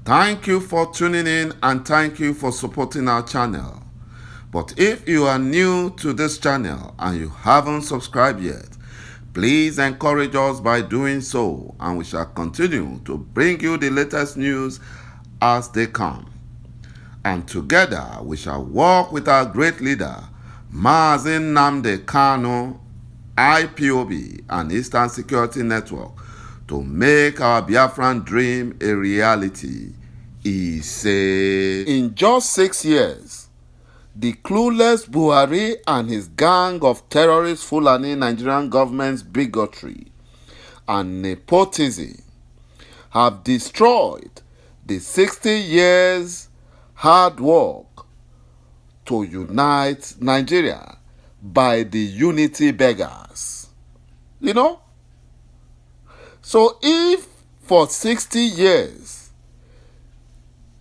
Thank you for tuning in and thank you for supporting our channel. But if you are new to this channel and you haven't subscribed yet, please encourage us by doing so, and we shall continue to bring you the latest news as they come. And together we shall work with our great leader, ﷺ Kanu, IPOB, and Eastern Security Network to make our Biafran dream a reality. He said, in just 6 years, the clueless Buhari and his gang of terrorist Fulani Nigerian government's bigotry and nepotism have destroyed the 60 years hard work to unite Nigeria by the unity beggars. You know? So if for 60 years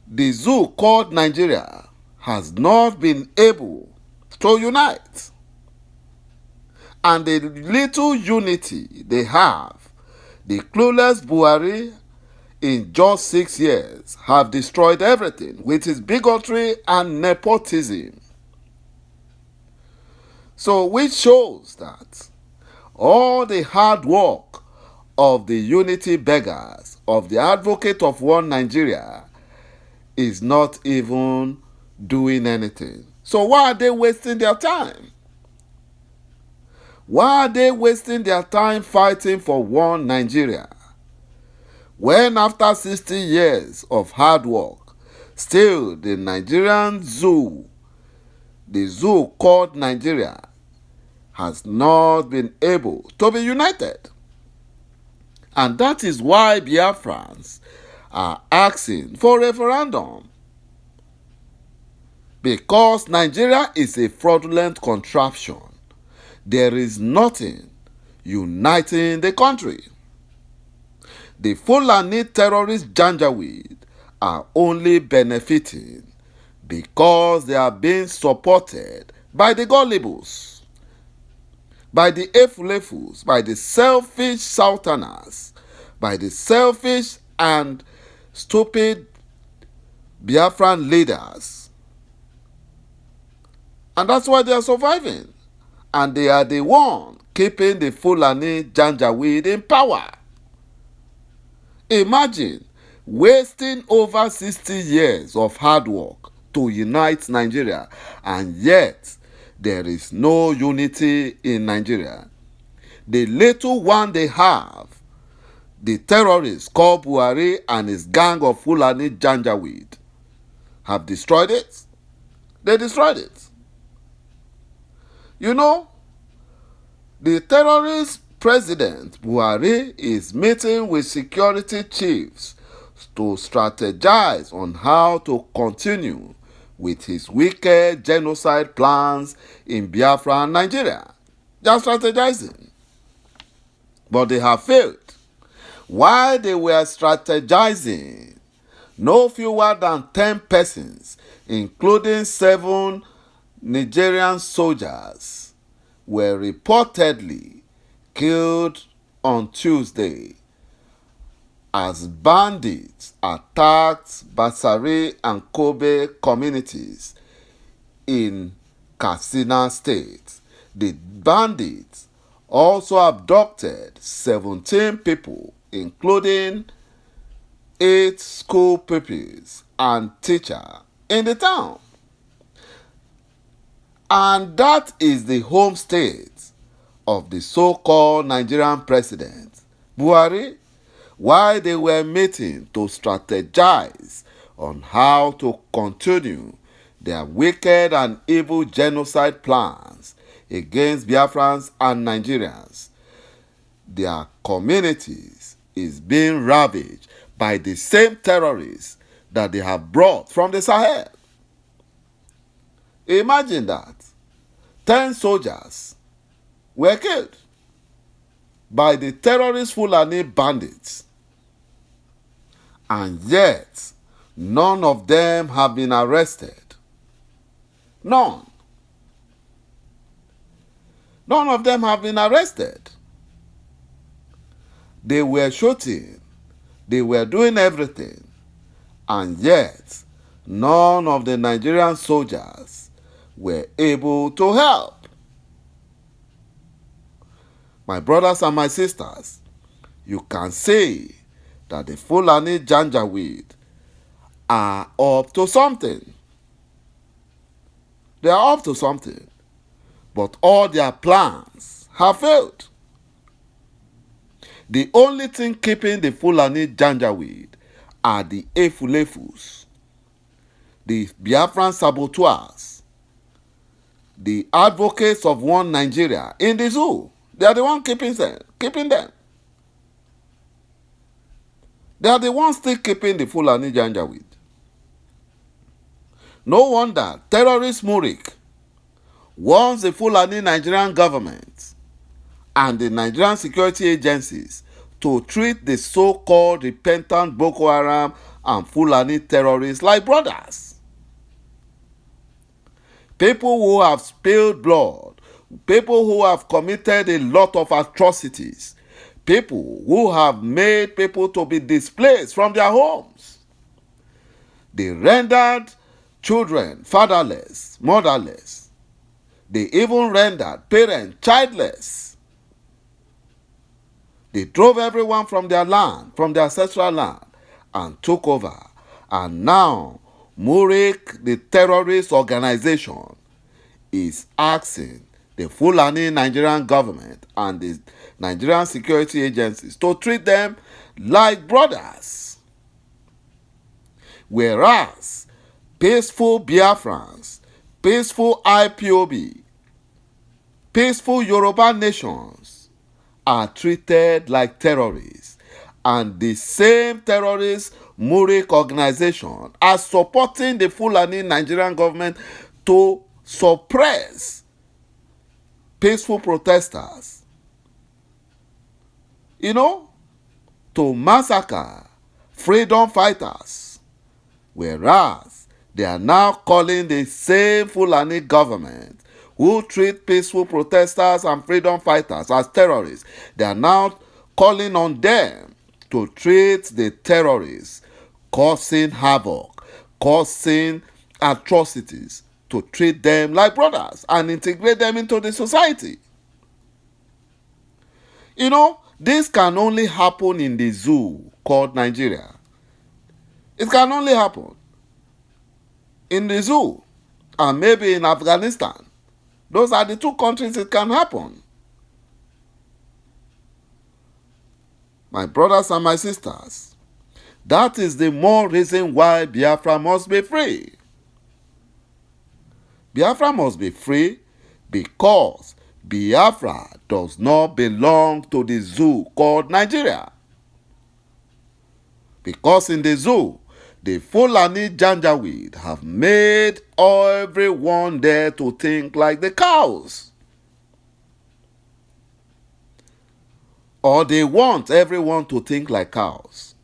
the zoo called Nigeria has not been able to unite, and the little unity they have, the clueless Buhari in just 6 years have destroyed everything with his bigotry and nepotism. So which shows that all the hard work of the unity beggars, of the advocate of one Nigeria, is not even doing anything. So why are they wasting their time? Why are they wasting their time fighting for one Nigeria, when after 60 years of hard work, still the Nigerian zoo, the zoo called Nigeria, has not been able to be united? And that is why Biafrans are asking for a referendum. Because Nigeria is a fraudulent contraption. There is nothing uniting the country. The Fulani terrorist ﷺ are only benefiting because they are being supported by the gullibles, by the efulefus, by the selfish sultanas, by the selfish and stupid Biafran leaders. And that's why they are surviving. And they are the one keeping the Fulani Janjaweed in power. Imagine wasting over 60 years of hard work to unite Nigeria, and yet there is no unity in Nigeria. The little one they have, the terrorists called Buhari and his gang of Fulani Janjaweed, have destroyed it. They destroyed it. You know, the terrorist president Buhari is meeting with security chiefs to strategize on how to continue with his wicked genocide plans in Biafra and Nigeria. They are strategizing, but they have failed. While they were strategizing, no fewer than 10 persons, including 7 Nigerian soldiers, were reportedly killed on Tuesday as bandits attacked Basari and Kobe communities in Katsina State. The bandits also abducted 17 people, including 8 school pupils and teachers in the town. And that is the home state of the so-called Nigerian president, Buhari, while they were meeting to strategize on how to continue their wicked and evil genocide plans against Biafrans and Nigerians. Their communities is being ravaged by the same terrorists that they have brought from the Sahel. Imagine that 10 soldiers were killed by the terrorist Fulani bandits, and yet none of them have been arrested. None. None of them have been arrested. They were shooting. They were doing everything. and yet none of the Nigerian soldiers were able to help. My brothers and my sisters, you can say that the Fulani Janjaweed are up to something. They are up to something, but all their plans have failed. The only thing keeping the Fulani Janjaweed are the Efulefus, the Biafran saboteurs, the advocates of one Nigeria in the zoo. They are the ones keeping them. They are the ones still keeping the Fulani Janjaweed. No wonder terrorist Murik wants the Fulani Nigerian government and the Nigerian security agencies to treat the so-called repentant Boko Haram and Fulani terrorists like brothers. People who have spilled blood, people who have committed a lot of atrocities, people who have made people to be displaced from their homes. They rendered children fatherless, motherless. They even rendered parents childless. They drove everyone from their land, from their ancestral land, and took over. And now, Murik, the terrorist organization, is asking the Fulani Nigerian government and the Nigerian security agencies to treat them like brothers. Whereas peaceful Biafrans, peaceful IPOB, peaceful Yoruba nations are treated like terrorists, and the same terrorist Murik organization are supporting the Fulani Nigerian government to suppress peaceful protesters, to massacre freedom fighters, whereas they are now calling the same Fulani government who treat peaceful protesters and freedom fighters as terrorists. They are now calling on them to treat the terrorists causing havoc, causing atrocities, to treat them like brothers and integrate them into the society. This can only happen in the zoo called Nigeria. It can only happen in the zoo and maybe in Afghanistan. Those are the two countries it can happen. My brothers and my sisters, that is the more reason why Biafra must be free. Biafra must be free because Biafra does not belong to the zoo called Nigeria. Because in the zoo, the Fulani Janjaweed have made everyone there to think like the cows. Or they want everyone to think like cows.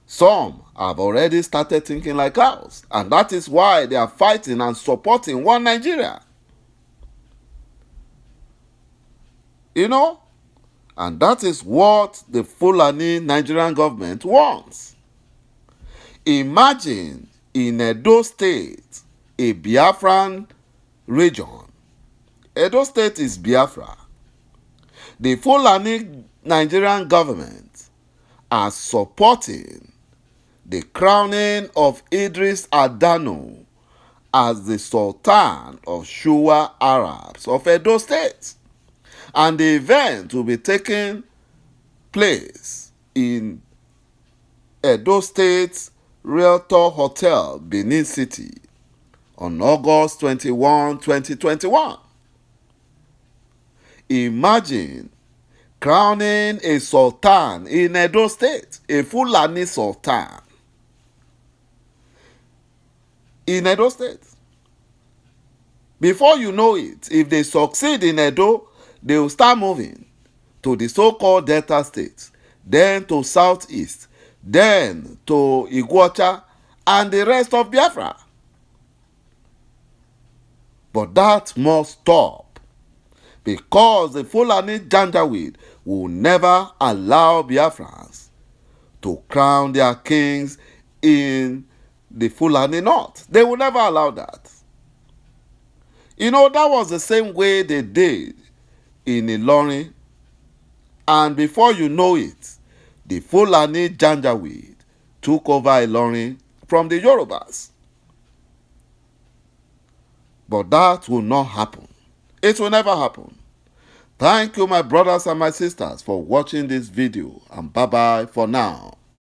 Some have already started thinking like cows, and that is why they are fighting and supporting one Nigeria. And that is what the Fulani Nigerian government wants. Imagine in Edo State, a Biafran region. Edo State is Biafra. The Fulani Nigerian government are supporting the crowning of Idris Adano as the Sultan of Shua Arabs of Edo State. And the event will be taking place in Edo State's Realtor Hotel, Benin City, on August 21, 2021. Imagine crowning a sultan in Edo State, a Fulani sultan in Edo State. Before you know it, if they succeed in Edo, they will start moving to the so-called Delta states, then to Southeast, then to Iguacha, and the rest of Biafra. But that must stop, because the Fulani Janjaweed will never allow Biafrans to crown their kings in the Fulani North. They will never allow that. You know, that was the same way they did in Ilorin. And before you know it, the Fulani Janjaweed took over Ilorin from the Yorubas. But that will not happen. It will never happen. Thank you, my brothers and my sisters, for watching this video. And bye-bye for now.